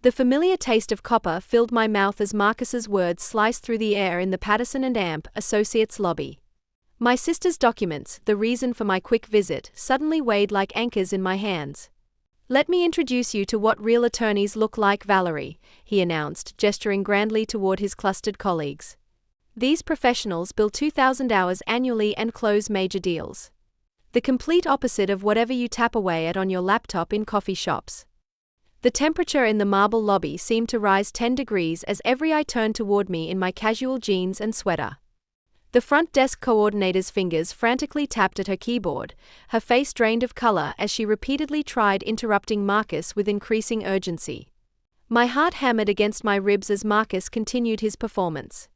The familiar taste of copper filled my mouth as Marcus's words sliced through the air in the Patterson and Amp Associates lobby. My sister's documents, the reason for my quick visit, suddenly weighed like anchors in my hands. "Let me introduce you to what real attorneys look like, Valerie," he announced, gesturing grandly toward his clustered colleagues. "These professionals bill 2,000 hours annually and close major deals. The complete opposite of whatever you tap away at on your laptop in coffee shops." The temperature in the marble lobby seemed to rise 10 degrees as every eye turned toward me in my casual jeans and sweater. The front desk coordinator's fingers frantically tapped at her keyboard, her face drained of color as she repeatedly tried interrupting Marcus with increasing urgency. My heart hammered against my ribs as Marcus continued his performance.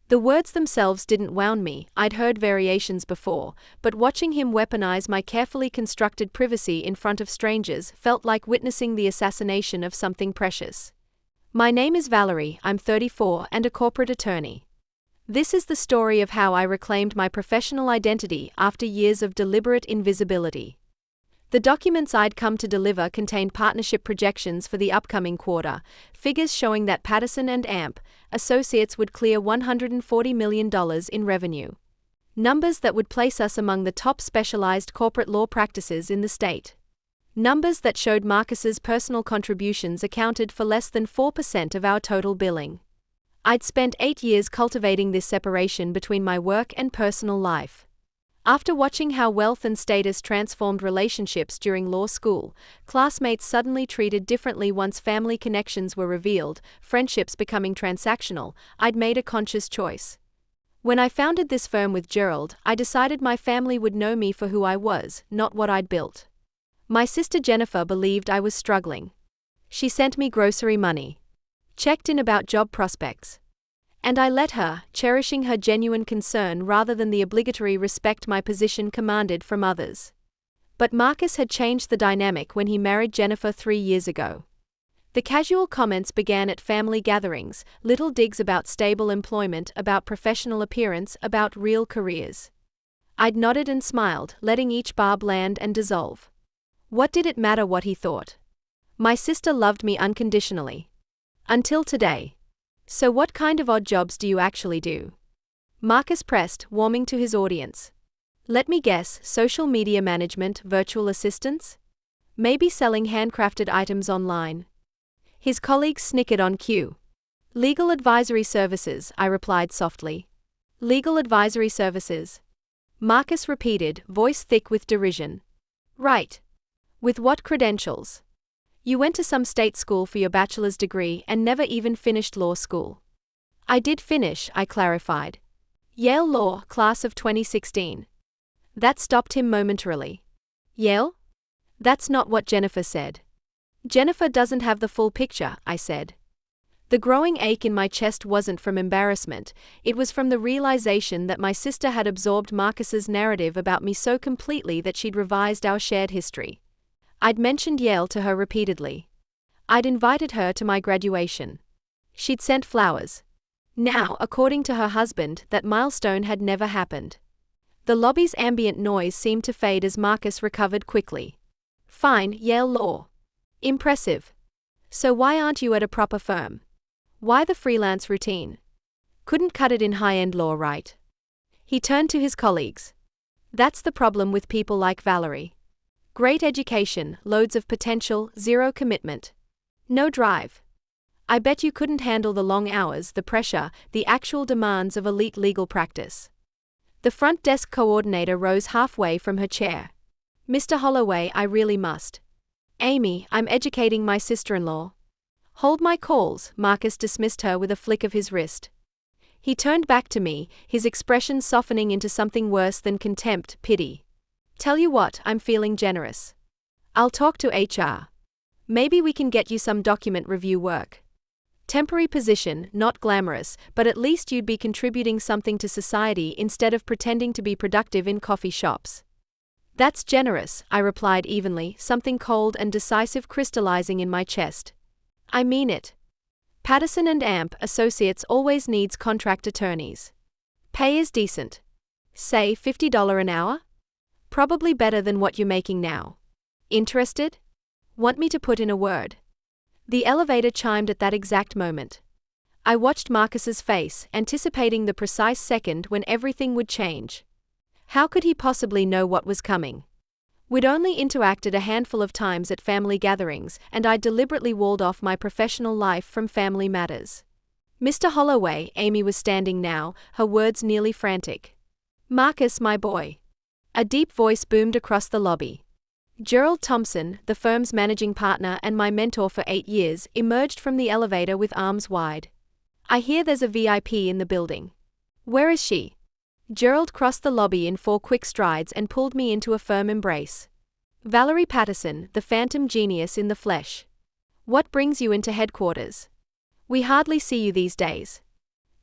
The words themselves didn't wound me, I'd heard variations before, but watching him weaponize my carefully constructed privacy in front of strangers felt like witnessing the assassination of something precious. "My name is Valerie, I'm 34 and a corporate attorney. This is the story of how I reclaimed my professional identity after years of deliberate invisibility." The documents I'd come to deliver contained partnership projections for the upcoming quarter, figures showing that Patterson and Amp Associates would clear $140 million in revenue. Numbers that would place us among the top specialized corporate law practices in the state. Numbers that showed Marcus's personal contributions accounted for less than 4% of our total billing. I'd spent 8 years cultivating this separation between my work and personal life. After watching how wealth and status transformed relationships during law school, classmates suddenly treated differently once family connections were revealed, friendships becoming transactional, I'd made a conscious choice. When I founded this firm with Gerald, I decided my family would know me for who I was, not what I'd built. My sister Jennifer believed I was struggling. She sent me grocery money, checked in about job prospects. And I let her, cherishing her genuine concern rather than the obligatory respect my position commanded from others. But Marcus had changed the dynamic when he married Jennifer 3 years ago. The casual comments began at family gatherings, little digs about stable employment, about professional appearance, about real careers. I'd nodded and smiled, letting each barb land and dissolve. What did it matter what he thought? My sister loved me unconditionally. Until today. "So what kind of odd jobs do you actually do?" Marcus pressed, warming to his audience. "Let me guess, social media management, virtual assistants? Maybe selling handcrafted items online?" His colleagues snickered on cue. "Legal advisory services," I replied softly. "Legal advisory services?" Marcus repeated, voice thick with derision. "Right. With what credentials? You went to some state school for your bachelor's degree and never even finished law school." "I did finish," I clarified. "Yale Law, class of 2016. That stopped him momentarily. "Yale? That's not what Jennifer said." "Jennifer doesn't have the full picture," I said. The growing ache in my chest wasn't from embarrassment, it was from the realization that my sister had absorbed Marcus's narrative about me so completely that she'd revised our shared history. I'd mentioned Yale to her repeatedly. I'd invited her to my graduation. She'd sent flowers. Now, according to her husband, that milestone had never happened. The lobby's ambient noise seemed to fade as Marcus recovered quickly. "Fine, Yale Law. Impressive. So why aren't you at a proper firm? Why the freelance routine? Couldn't cut it in high-end law, right?" He turned to his colleagues. "That's the problem with people like Valerie. Great education, loads of potential, zero commitment. No drive. I bet you couldn't handle the long hours, the pressure, the actual demands of elite legal practice." The front desk coordinator rose halfway from her chair. "Mr. Holloway, I really must. Amy, I'm educating my sister-in-law." "Hold my calls," Marcus dismissed her with a flick of his wrist. He turned back to me, his expression softening into something worse than contempt, pity. "Tell you what, I'm feeling generous. I'll talk to HR. Maybe we can get you some document review work. Temporary position, not glamorous, but at least you'd be contributing something to society instead of pretending to be productive in coffee shops." "That's generous," I replied evenly, something cold and decisive crystallizing in my chest. "I mean it. Patterson and Amp Associates always needs contract attorneys. Pay is decent. Say $50 an hour? Probably better than what you're making now. Interested? Want me to put in a word?" The elevator chimed at that exact moment. I watched Marcus's face, anticipating the precise second when everything would change. How could he possibly know what was coming? We'd only interacted a handful of times at family gatherings, and I'd deliberately walled off my professional life from family matters. Mr. Holloway, Amy was standing now, her words nearly frantic. Marcus, my boy. A deep voice boomed across the lobby. Gerald Thompson, the firm's managing partner and my mentor for 8 years, emerged from the elevator with arms wide. I hear there's a VIP in the building. Where is she? Gerald crossed the lobby in 4 quick strides and pulled me into a firm embrace. Valerie Patterson, the phantom genius in the flesh. What brings you into headquarters? We hardly see you these days.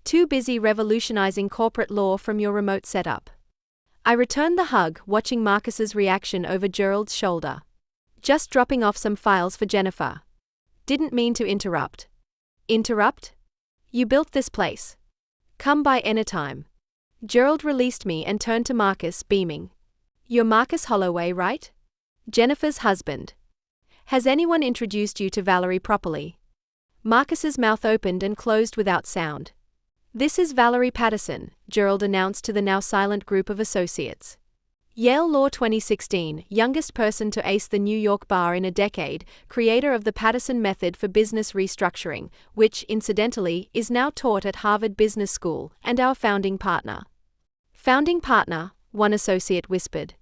Too busy revolutionizing corporate law from your remote setup. I returned the hug, watching Marcus's reaction over Gerald's shoulder. Just dropping off some files for Jennifer. Didn't mean to interrupt. Interrupt? You built this place. Come by anytime. Gerald released me and turned to Marcus, beaming. You're Marcus Holloway, right? Jennifer's husband. Has anyone introduced you to Valerie properly? Marcus's mouth opened and closed without sound. This is Valerie Patterson, Gerald announced to the now silent group of associates. Yale Law 2016, youngest person to ace the New York bar in a decade, creator of the Patterson method for business restructuring, which, incidentally, is now taught at Harvard Business School, and our founding partner. Founding partner, one associate whispered.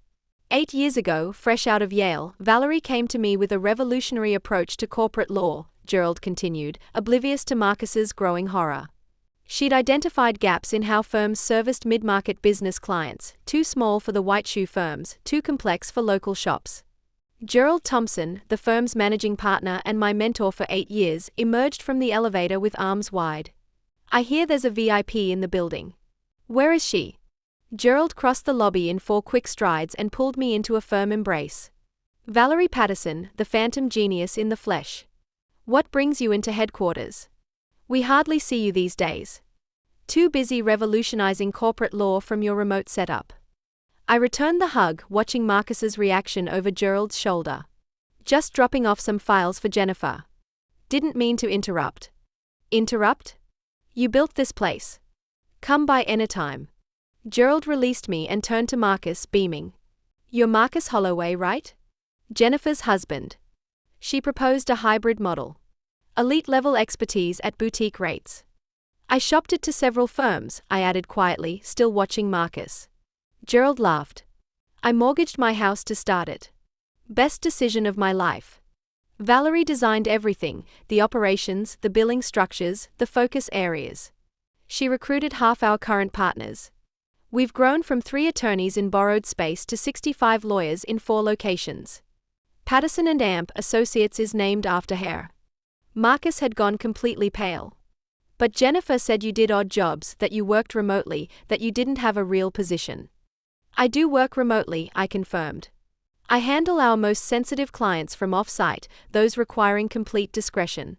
8 years ago, fresh out of Yale, Valerie came to me with a revolutionary approach to corporate law, Gerald continued, oblivious to Marcus's growing horror. She'd identified gaps in how firms serviced mid-market business clients, too small for the white shoe firms, too complex for local shops. Gerald Thompson, the firm's managing partner and my mentor for 8 years, emerged from the elevator with arms wide. I hear there's a VIP in the building. Where is she? Gerald crossed the lobby in 4 quick strides and pulled me into a firm embrace. Valerie Patterson, the phantom genius in the flesh. What brings you into headquarters? We hardly see you these days. Too busy revolutionizing corporate law from your remote setup. I returned the hug, watching Marcus's reaction over Gerald's shoulder. Just dropping off some files for Jennifer. Didn't mean to interrupt. Interrupt? You built this place. Come by anytime. Gerald released me and turned to Marcus, beaming. You're Marcus Holloway, right? Jennifer's husband. She proposed a hybrid model. Elite-level expertise at boutique rates. I shopped it to several firms, I added quietly, still watching Marcus. Gerald laughed. I mortgaged my house to start it. Best decision of my life. Valerie designed everything, the operations, the billing structures, the focus areas. She recruited half our current partners. We've grown from 3 attorneys in borrowed space to 65 lawyers in 4 locations. Patterson & Amp Associates is named after her. Marcus had gone completely pale. But Jennifer said you did odd jobs, that you worked remotely, that you didn't have a real position. I do work remotely, I confirmed. I handle our most sensitive clients from off-site, those requiring complete discretion.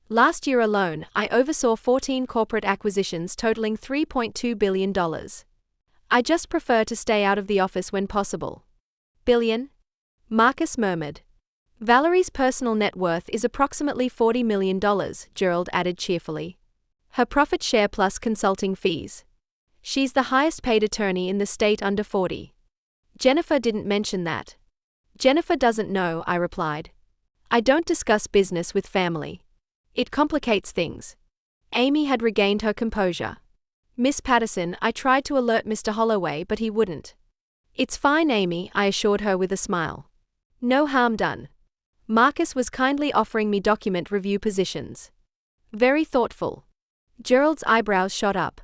Last year alone, I oversaw 14 corporate acquisitions totaling $3.2 billion. I just prefer to stay out of the office when possible. Billion? Marcus murmured. Valerie's personal net worth is approximately $40 million, Gerald added cheerfully. Her profit share plus consulting fees. She's the highest paid attorney in the state under 40. Jennifer didn't mention that. Jennifer doesn't know, I replied. I don't discuss business with family. It complicates things. Amy had regained her composure. Miss Patterson, I tried to alert Mr. Holloway, but he wouldn't. It's fine, Amy, I assured her with a smile. No harm done. Marcus was kindly offering me document review positions. Very thoughtful. Gerald's eyebrows shot up.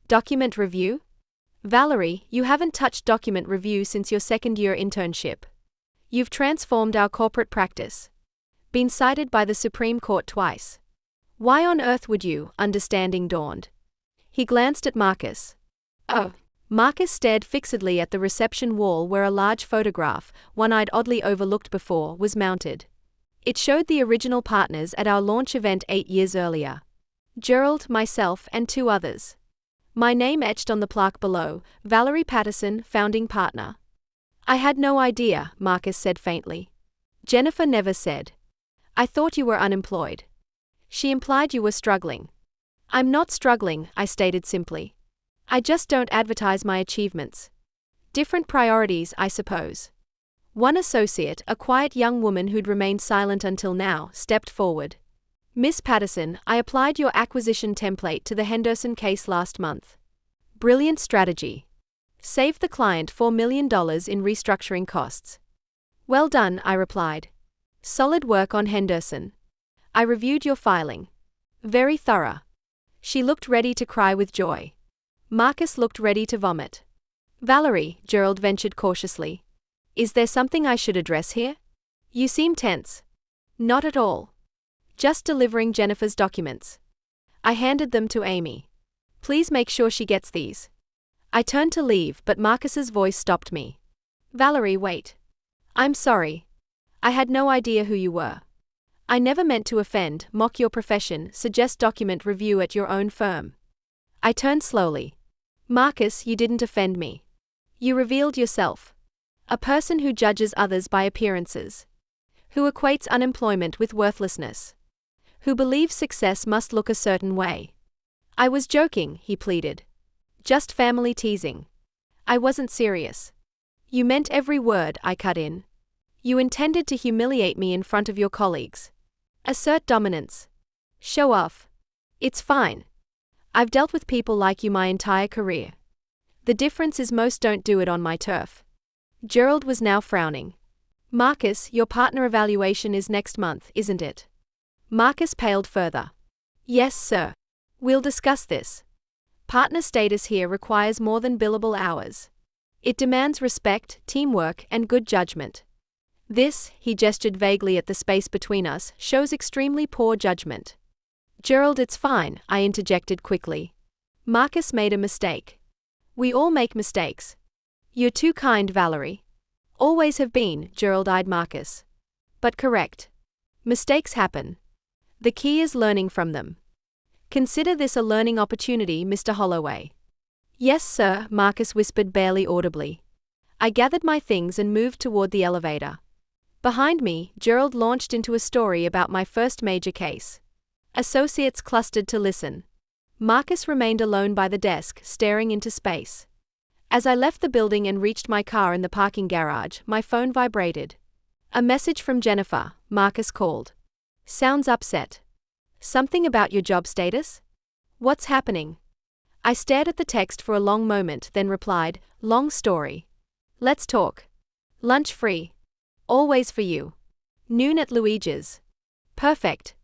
Document review? Valerie, you haven't touched document review since your second-year internship. You've transformed our corporate practice. Been cited by the Supreme Court twice. Why on earth would you? Understanding dawned. He glanced at Marcus. Oh. Marcus stared fixedly at the reception wall where a large photograph, one I'd oddly overlooked before, was mounted. It showed the original partners at our launch event 8 years earlier. Gerald, myself, and 2 others. My name etched on the plaque below, Valerie Patterson, founding partner. I had no idea, Marcus said faintly. Jennifer never said. I thought you were unemployed. She implied you were struggling. I'm not struggling, I stated simply. I just don't advertise my achievements. Different priorities, I suppose. One associate, a quiet young woman who'd remained silent until now, stepped forward. Miss Patterson, I applied your acquisition template to the Henderson case last month. Brilliant strategy. Saved the client $4 million in restructuring costs. Well done, I replied. Solid work on Henderson. I reviewed your filing. Very thorough. She looked ready to cry with joy. Marcus looked ready to vomit. Valerie, Gerald ventured cautiously. Is there something I should address here? You seem tense. Not at all. Just delivering Jennifer's documents. I handed them to Amy. Please make sure she gets these. I turned to leave, but Marcus's voice stopped me. Valerie, wait. I'm sorry. I had no idea who you were. I never meant to offend, mock your profession, suggest document review at your own firm. I turned slowly. Marcus, you didn't offend me. You revealed yourself. A person who judges others by appearances. Who equates unemployment with worthlessness. Who believes success must look a certain way. I was joking, he pleaded. Just family teasing. I wasn't serious. You meant every word, I cut in. You intended to humiliate me in front of your colleagues. Assert dominance. Show off. It's fine. I've dealt with people like you my entire career. The difference is most don't do it on my turf. Gerald was now frowning. Marcus, your partner evaluation is next month, isn't it? Marcus paled further. Yes, sir. We'll discuss this. Partner status here requires more than billable hours. It demands respect, teamwork, and good judgment. This, he gestured vaguely at the space between us, shows extremely poor judgment. Gerald, it's fine, I interjected quickly. Marcus made a mistake. We all make mistakes. You're too kind, Valerie. Always have been, Gerald eyed Marcus. But correct. Mistakes happen. The key is learning from them. Consider this a learning opportunity, Mr. Holloway. Yes, sir, Marcus whispered barely audibly. I gathered my things and moved toward the elevator. Behind me, Gerald launched into a story about my first major case. Associates clustered to listen. Marcus remained alone by the desk, staring into space. As I left the building and reached my car in the parking garage, my phone vibrated. A message from Jennifer, Marcus called. Sounds upset. Something about your job status? What's happening? I stared at the text for a long moment, then replied, long story. Let's talk. Lunch free. Always for you. Noon at Luigi's. Perfect.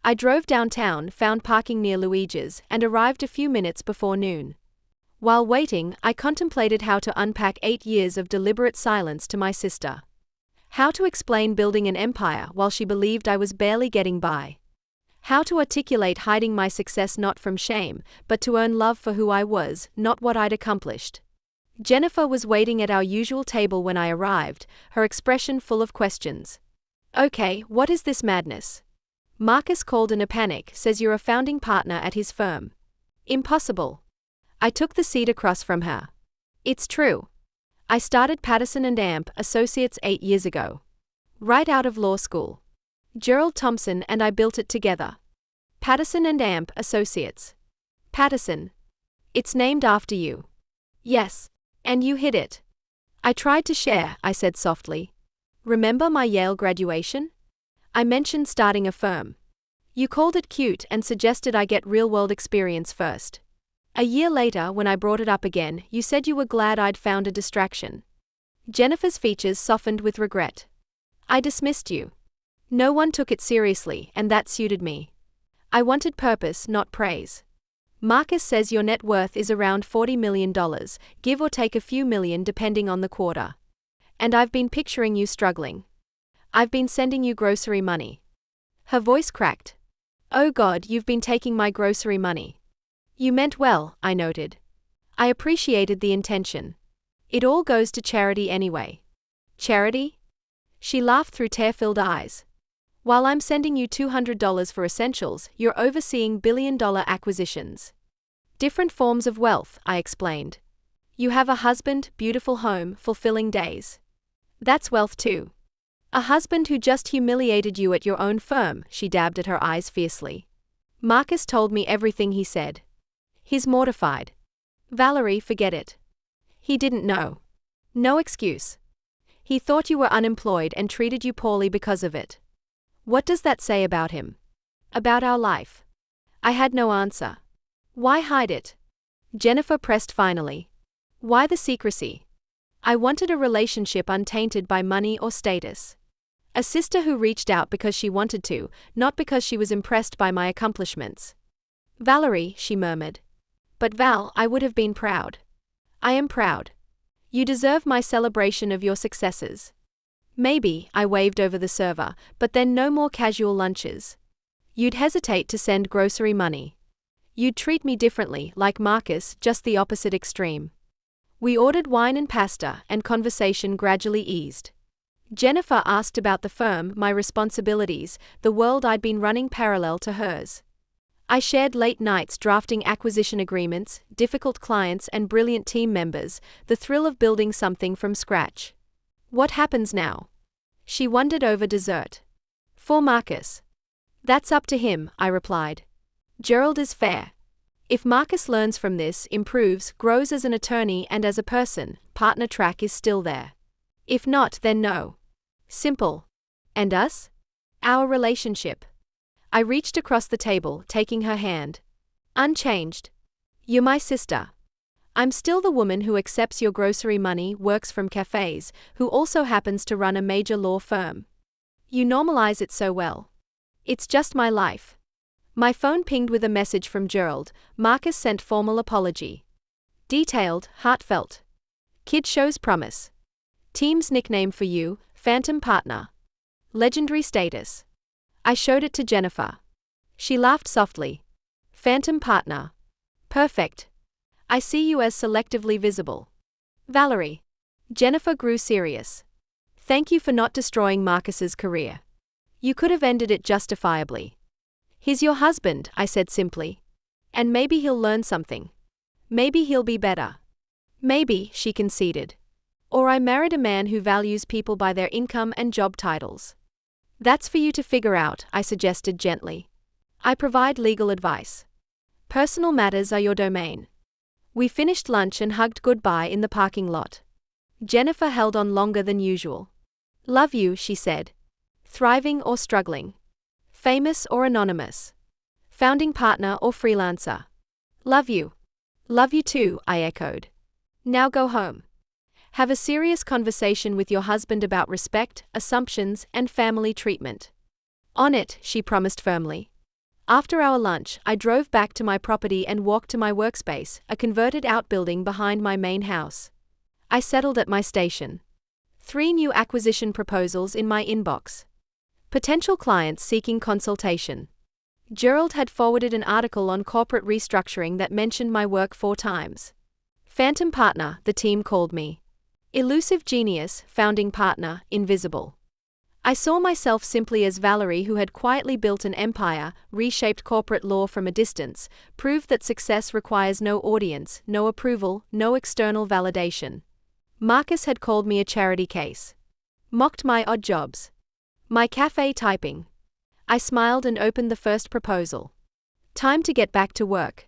I drove downtown, found parking near Luigi's, and arrived a few minutes before noon. While waiting, I contemplated how to unpack 8 years of deliberate silence to my sister. How to explain building an empire while she believed I was barely getting by. How to articulate hiding my success not from shame, but to earn love for who I was, not what I'd accomplished. Jennifer was waiting at our usual table when I arrived, her expression full of questions. Okay, what is this madness? Marcus called in a panic, says you're a founding partner at his firm. Impossible. I took the seat across from her. It's true. I started Patterson and Amp Associates 8 years ago. Right out of law school. Gerald Thompson and I built it together. Patterson and Amp Associates. Patterson. It's named after you. Yes. And you hid it. I tried to share, I said softly. Remember my Yale graduation? I mentioned starting a firm. You called it cute and suggested I get real-world experience first. A year later, when I brought it up again, you said you were glad I'd found a distraction. Jennifer's features softened with regret. I dismissed you. No one took it seriously, and that suited me. I wanted purpose, not praise. Marcus says your net worth is around $40 million, give or take a few million depending on the quarter. And I've been picturing you struggling. I've been sending you grocery money. Her voice cracked. Oh God, you've been taking my grocery money. You meant well, I noted. I appreciated the intention. It all goes to charity anyway. Charity? She laughed through tear-filled eyes. While I'm sending you $200 for essentials, you're overseeing billion-dollar acquisitions. Different forms of wealth, I explained. You have a husband, beautiful home, fulfilling days. That's wealth too. A husband who just humiliated you at your own firm, she dabbed at her eyes fiercely. Marcus told me everything he said. He's mortified. Valerie, forget it. He didn't know. No excuse. He thought you were unemployed and treated you poorly because of it. What does that say about him? About our life? I had no answer. Why hide it? Jennifer pressed finally. Why the secrecy? I wanted a relationship untainted by money or status. A sister who reached out because she wanted to, not because she was impressed by my accomplishments. Valerie, she murmured. But Val, I would have been proud. I am proud. You deserve my celebration of your successes. Maybe, I waved over the server, but then no more casual lunches. You'd hesitate to send grocery money. You'd treat me differently, like Marcus, just the opposite extreme. We ordered wine and pasta, and conversation gradually eased. Jennifer asked about the firm, my responsibilities, the world I'd been running parallel to hers. I shared late nights drafting acquisition agreements, difficult clients and brilliant team members, the thrill of building something from scratch. What happens now? She wondered over dessert. For Marcus. That's up to him, I replied. Gerald is fair. If Marcus learns from this, improves, grows as an attorney and as a person, partner track is still there. If not, then no. Simple. And us? Our relationship. I reached across the table, taking her hand. Unchanged. You're my sister. I'm still the woman who accepts your grocery money, works from cafes, who also happens to run a major law firm. You normalize it so well. It's just my life. My phone pinged with a message from Gerald. Marcus sent formal apology. Detailed, heartfelt. Kid shows promise. Team's nickname for you, Phantom Partner. Legendary status. I showed it to Jennifer. She laughed softly. Phantom Partner. Perfect. I see you as selectively visible. Valerie. Jennifer grew serious. Thank you for not destroying Marcus's career. You could have ended it justifiably. He's your husband, I said simply. And maybe he'll learn something. Maybe he'll be better. Maybe, she conceded. Or I married a man who values people by their income and job titles. That's for you to figure out, I suggested gently. I provide legal advice. Personal matters are your domain. We finished lunch and hugged goodbye in the parking lot. Jennifer held on longer than usual. Love you, she said. Thriving or struggling. Famous or anonymous. Founding partner or freelancer. Love you. Love you too, I echoed. Now go home. Have a serious conversation with your husband about respect, assumptions, and family treatment. On it, she promised firmly. After our lunch, I drove back to my property and walked to my workspace, a converted outbuilding behind my main house. I settled at my station. 3 new acquisition proposals in my inbox. Potential clients seeking consultation. Gerald had forwarded an article on corporate restructuring that mentioned my work 4 times. Phantom Partner, the team called me. Elusive genius, founding partner, invisible. I saw myself simply as Valerie who had quietly built an empire, reshaped corporate law from a distance, proved that success requires no audience, no approval, no external validation. Marcus had called me a charity case. Mocked my odd jobs. My cafe typing. I smiled and opened the first proposal. Time to get back to work.